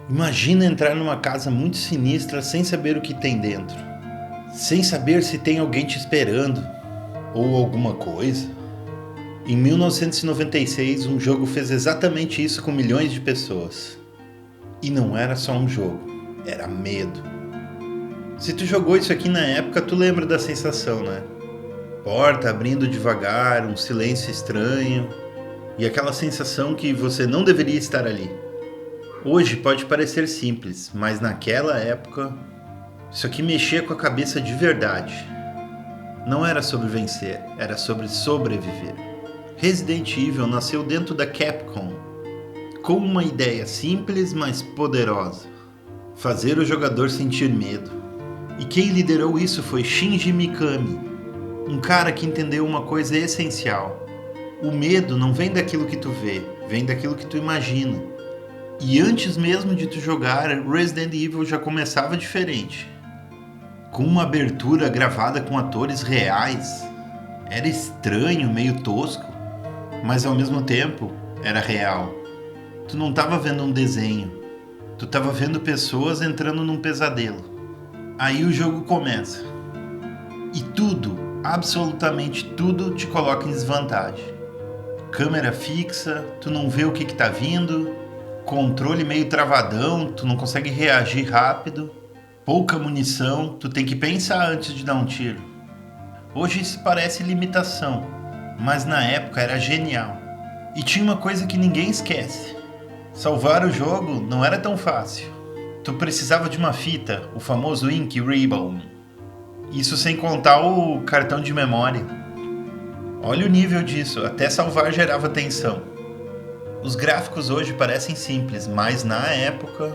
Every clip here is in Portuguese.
Imagina entrar numa casa muito sinistra sem saber o que tem dentro. Sem saber se tem alguém te esperando ou alguma coisa. Em 1996, um jogo fez exatamente isso com milhões de pessoas. E não era só um jogo, era medo. Se tu jogou isso aqui na época, tu lembra da sensação, né? Porta abrindo devagar, um silêncio estranho e aquela sensação que você não deveria estar ali. Hoje pode parecer simples, mas naquela época, isso aqui mexia com a cabeça de verdade. Não era sobre vencer, era sobre sobreviver. Resident Evil nasceu dentro da Capcom, com uma ideia simples, mas poderosa: fazer o jogador sentir medo. E quem liderou isso foi Shinji Mikami, um cara que entendeu uma coisa essencial: o medo não vem daquilo que tu vê, vem daquilo que tu imagina. E antes mesmo de tu jogar, Resident Evil já começava diferente. Com uma abertura gravada com atores reais. Era estranho, meio tosco, mas ao mesmo tempo era real. Tu não estava vendo um desenho, tu estava vendo pessoas entrando num pesadelo. Aí o jogo começa. E tudo, absolutamente tudo, te coloca em desvantagem. Câmera fixa, tu não vê o que tá vindo. Controle meio travadão, tu não consegue reagir rápido. Pouca munição, tu tem que pensar antes de dar um tiro. Hoje isso parece limitação, mas na época era genial. E tinha uma coisa que ninguém esquece: salvar o jogo não era tão fácil. Tu precisava de uma fita, o famoso Ink Ribbon. Isso sem contar o cartão de memória. Olha o nível disso, até salvar gerava tensão. Os gráficos hoje parecem simples, mas na época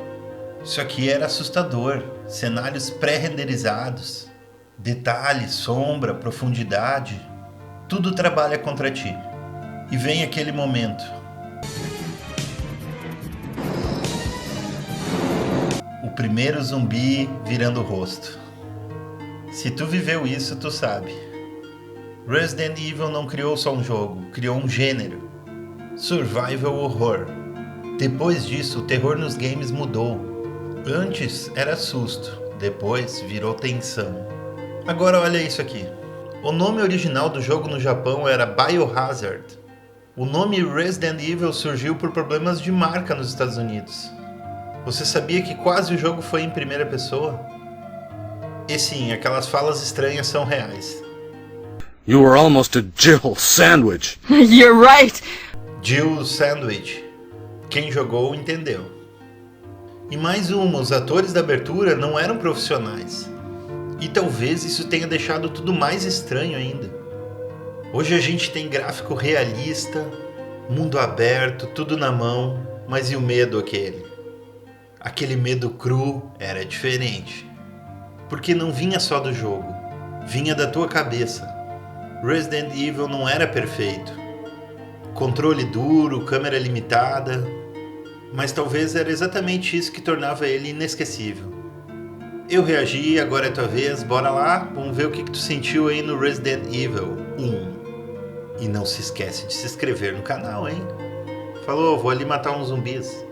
isso aqui era assustador. Cenários pré-renderizados, detalhes, sombra, profundidade, tudo trabalha contra ti. E vem aquele momento. O primeiro zumbi virando o rosto. Se tu viveu isso, tu sabe. Resident Evil não criou só um jogo, criou um gênero. Survival Horror. Depois disso, o terror nos games mudou. Antes era susto, depois virou tensão. Agora olha isso aqui. O nome original do jogo no Japão era Biohazard. O nome Resident Evil surgiu por problemas de marca nos Estados Unidos. Você sabia que quase o jogo foi em primeira pessoa? E sim, aquelas falas estranhas são reais. You were almost a Jill Sandwich. You're right. Jill Sandwich. Quem jogou entendeu. E mais uma, os atores da abertura não eram profissionais. E talvez isso tenha deixado tudo mais estranho ainda. Hoje a gente tem gráfico realista, mundo aberto, tudo na mão, mas e o medo aquele? Aquele medo cru era diferente. Porque não vinha só do jogo, vinha da tua cabeça. Resident Evil não era perfeito. Controle duro, câmera limitada, mas talvez era exatamente isso que tornava ele inesquecível. Eu reagi, agora é tua vez, bora lá, vamos ver o que tu sentiu aí no Resident Evil 1. E não se esquece de se inscrever no canal, hein? Falou, vou ali matar uns zumbis.